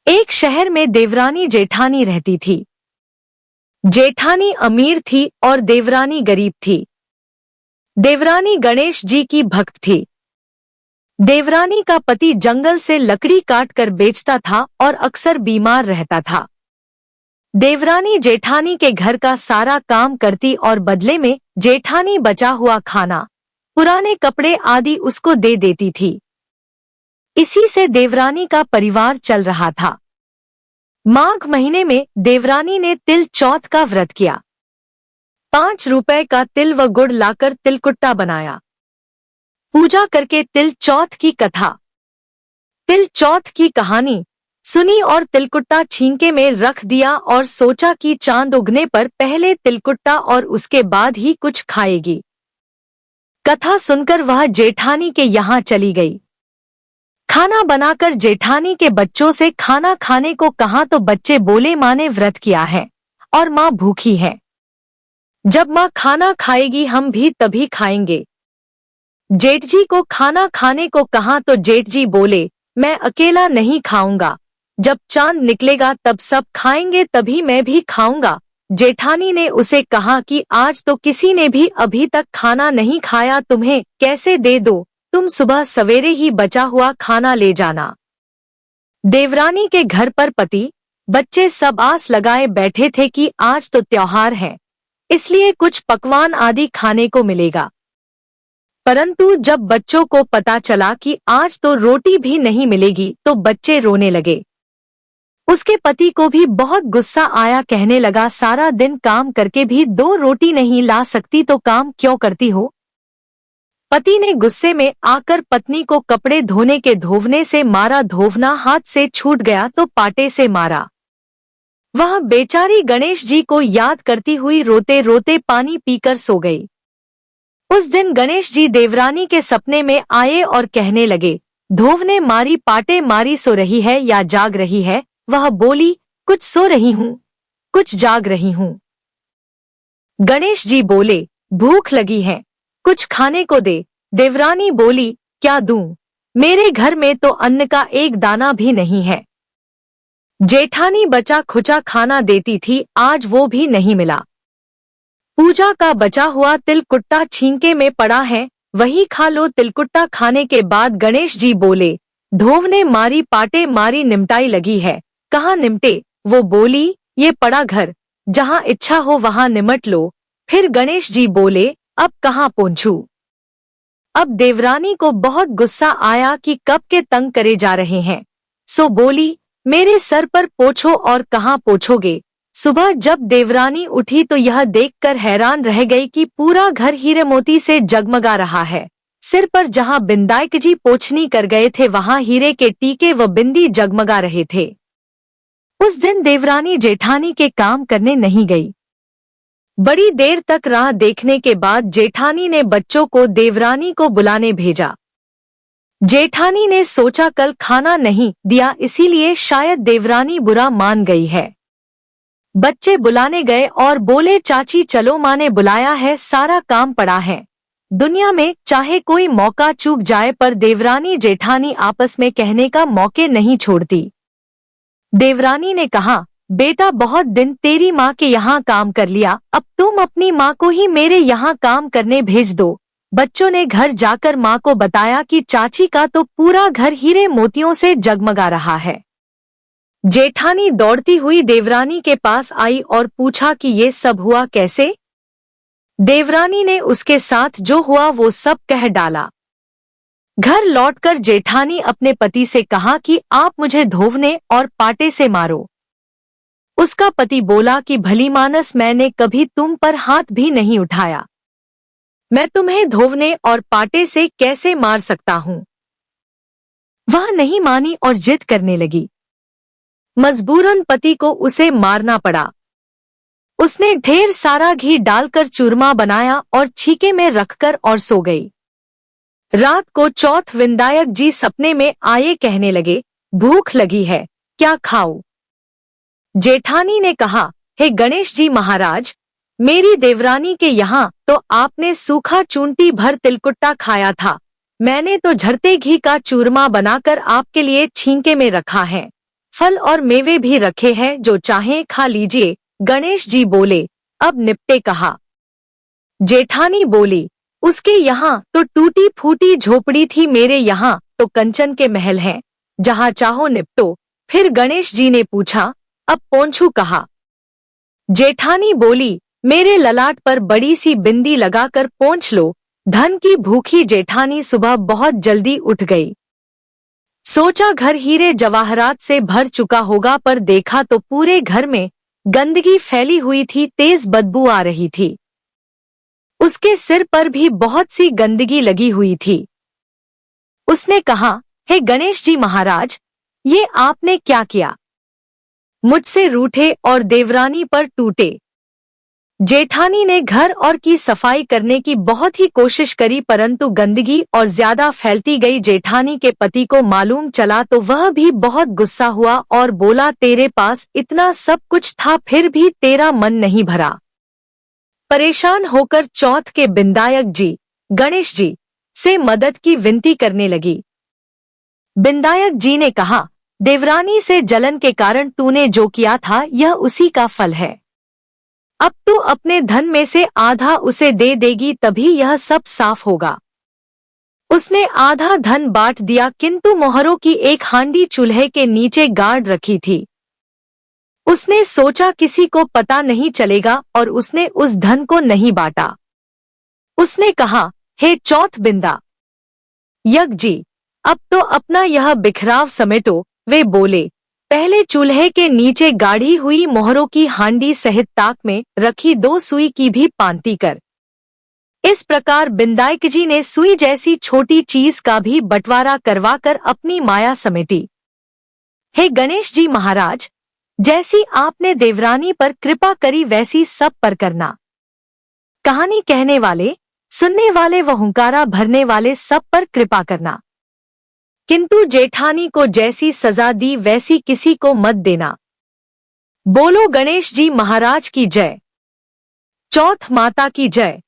एक शहर में देवरानी जेठानी रहती थी। जेठानी अमीर थी और देवरानी गरीब थी। देवरानी गणेश जी की भक्त थी। देवरानी का पति जंगल से लकड़ी काट कर बेचता था और अक्सर बीमार रहता था। देवरानी जेठानी के घर का सारा काम करती और बदले में जेठानी बचा हुआ खाना, पुराने कपड़े आदि उसको दे देती थी। इसी से देवरानी का परिवार चल रहा था। माघ महीने में देवरानी ने तिल चौथ का व्रत किया। 5 रुपए का तिल व गुड़ लाकर तिलकुट्टा बनाया। पूजा करके तिल चौथ की कथा, तिल चौथ की कहानी सुनी और तिलकुट्टा छींके में रख दिया और सोचा कि चांद उगने पर पहले तिलकुट्टा और उसके बाद ही कुछ खाएगी। कथा सुनकर वह जेठानी के यहाँ चली गई। खाना बनाकर जेठानी के बच्चों से खाना खाने को कहा तो बच्चे बोले माँ ने व्रत किया है और माँ भूखी है। जब माँ खाना खाएगी हम भी तभी खाएंगे। जेठ जी को खाना खाने को कहा तो जेठ जी बोले मैं अकेला नहीं खाऊंगा, जब चांद निकलेगा तब सब खाएंगे तभी मैं भी खाऊंगा। जेठानी ने उसे कहा कि आज तो किसी ने भी अभी तक खाना नहीं खाया, तुम्हें कैसे दे दो, तुम सुबह सवेरे ही बचा हुआ खाना ले जाना। देवरानी के घर पर पति बच्चे सब आस लगाए बैठे थे कि आज तो त्योहार है, इसलिए कुछ पकवान आदि खाने को मिलेगा। परंतु जब बच्चों को पता चला कि आज तो रोटी भी नहीं मिलेगी तो बच्चे रोने लगे। उसके पति को भी बहुत गुस्सा आया, कहने लगा सारा दिन काम करके भी 2 रोटी नहीं ला सकती तो काम क्यों करती हो। पति ने गुस्से में आकर पत्नी को कपड़े धोने के धोवने से मारा, धोवना हाथ से छूट गया तो पाटे से मारा। वह बेचारी गणेश जी को याद करती हुई रोते रोते पानी पीकर सो गई। उस दिन गणेश जी देवरानी के सपने में आए और कहने लगे धोवने मारी पाटे मारी, सो रही है या जाग रही है। वह बोली कुछ सो रही हूँ, कुछ जाग रही हूँ। गणेश जी बोले भूख लगी है, कुछ खाने को दे। देवरानी बोली क्या दूं, मेरे घर में तो अन्न का एक दाना भी नहीं है। जेठानी बचा खुचा खाना देती थी, आज वो भी नहीं मिला। पूजा का बचा हुआ तिलकुट्टा छींके में पड़ा है, वही खा लो। तिलकुट्टा खाने के बाद गणेश जी बोले धोवने मारी पाटे मारी, निमटाई लगी है, कहाँ निमटे। वो बोली ये पड़ा घर, जहाँ इच्छा हो वहाँ निमट लो। फिर गणेश जी बोले अब कहाँ पहुंचूं। अब देवरानी को बहुत गुस्सा आया कि कब के तंग करे जा रहे हैं, सो बोली मेरे सर पर पोछो। और कहाँ पोछोगे। सुबह जब देवरानी उठी तो यह देखकर हैरान रह गई कि पूरा घर हीरे मोती से जगमगा रहा है। सिर पर जहाँ बिंदायक जी पोछनी कर गए थे वहाँ हीरे के टीके व बिंदी जगमगा रहे थे। उस दिन देवरानी जेठानी के काम करने नहीं गई। बड़ी देर तक राह देखने के बाद जेठानी ने बच्चों को देवरानी को बुलाने भेजा। जेठानी ने सोचा कल खाना नहीं दिया इसीलिए शायद देवरानी बुरा मान गई है। बच्चे बुलाने गए और बोले चाची चलो, माँ ने बुलाया है, सारा काम पड़ा है। दुनिया में चाहे कोई मौका चूक जाए पर देवरानी जेठानी आपस में कहने का मौके नहीं छोड़ती। देवरानी ने कहा बेटा बहुत दिन तेरी माँ के यहाँ काम कर लिया, अब तुम अपनी माँ को ही मेरे यहाँ काम करने भेज दो। बच्चों ने घर जाकर माँ को बताया कि चाची का तो पूरा घर हीरे मोतियों से जगमगा रहा है। जेठानी दौड़ती हुई देवरानी के पास आई और पूछा कि ये सब हुआ कैसे। देवरानी ने उसके साथ जो हुआ वो सब कह डाला। घर लौटकर जेठानी अपने पति से कहा कि आप मुझे धोवने और पाटे से मारो। उसका पति बोला कि भलीमानस, मैंने कभी तुम पर हाथ भी नहीं उठाया, मैं तुम्हें धोवने और पाटे से कैसे मार सकता हूँ। वह नहीं मानी और जिद करने लगी। मजबूरन पति को उसे मारना पड़ा। उसने ढेर सारा घी डालकर चूरमा बनाया और छीके में रखकर और सो गई। रात को चौथ विंदायक जी सपने में आए, कहने लगे भूख लगी है, क्या खाऊं। जेठानी ने कहा हे गणेश जी महाराज, मेरी देवरानी के यहाँ तो आपने सूखा चूंटी भर तिलकुट्टा खाया था, मैंने तो झरते घी का चूरमा बनाकर आपके लिए छींके में रखा है। फल और मेवे भी रखे हैं, जो चाहें खा लीजिए। गणेश जी बोले, अब निपटे कहा। जेठानी बोली, उसके यहाँ तो टूटी फूटी झोपड़ी थी, मेरे यहाँ तो कंचन के महल हैं, जहाँ चाहो निपटो। फिर गणेश जी ने पूछा, अब पोंछू कहा। जेठानी बोली, मेरे ललाट पर बड़ी सी बिंदी लगाकर पोंछ लो। धन की भूखी जेठानी सुबह बहुत जल्दी उठ गई। सोचा घर हीरे जवाहरात से भर चुका होगा, पर देखा तो पूरे घर में गंदगी फैली हुई थी, तेज बदबू आ रही थी। उसके सिर पर भी बहुत सी गंदगी लगी हुई थी। उसने कहा, हे गणेश जी महाराज, ये आपने क्या किया? मुझसे रूठे और देवरानी पर टूटे। जेठानी ने घर और की सफाई करने की बहुत ही कोशिश करी, परंतु गंदगी और ज्यादा फैलती गई। जेठानी के पति को मालूम चला तो वह भी बहुत गुस्सा हुआ और बोला, तेरे पास इतना सब कुछ था, फिर भी तेरा मन नहीं भरा। परेशान होकर चौथ के बिंदायक जी गणेश जी से मदद की विनती करने लगी। बिंदायक जी ने कहा, देवरानी से जलन के कारण तूने जो किया था, यह उसी का फल है। अब तू अपने धन में से आधा उसे दे देगी, तभी यह सब साफ होगा। उसने आधा धन बांट दिया, किंतु मोहरों की एक हांडी चूल्हे के नीचे गाड़ रखी थी। उसने सोचा किसी को पता नहीं चलेगा, और उसने उस धन को नहीं बांटा। उसने कहा, हे चौथ बिंदा यज्ञ जी, अब तो अपना यह बिखराव समेटो। वे बोले, पहले चूल्हे के नीचे गाढ़ी हुई मोहरों की हांडी सहित ताक में रखी 2 सुई की भी पांति कर। इस प्रकार बिंदायक जी ने सुई जैसी छोटी चीज का भी बंटवारा करवाकर अपनी माया समेटी। हे गणेश जी महाराज, जैसी आपने देवरानी पर कृपा करी, वैसी सब पर करना। कहानी कहने वाले, सुनने वाले व हुंकारा भरने वाले सब पर कृपा करना, किंतु जेठानी को जैसी सजा दी वैसी किसी को मत देना। बोलो गणेश जी महाराज की जय। चौथ माता की जय।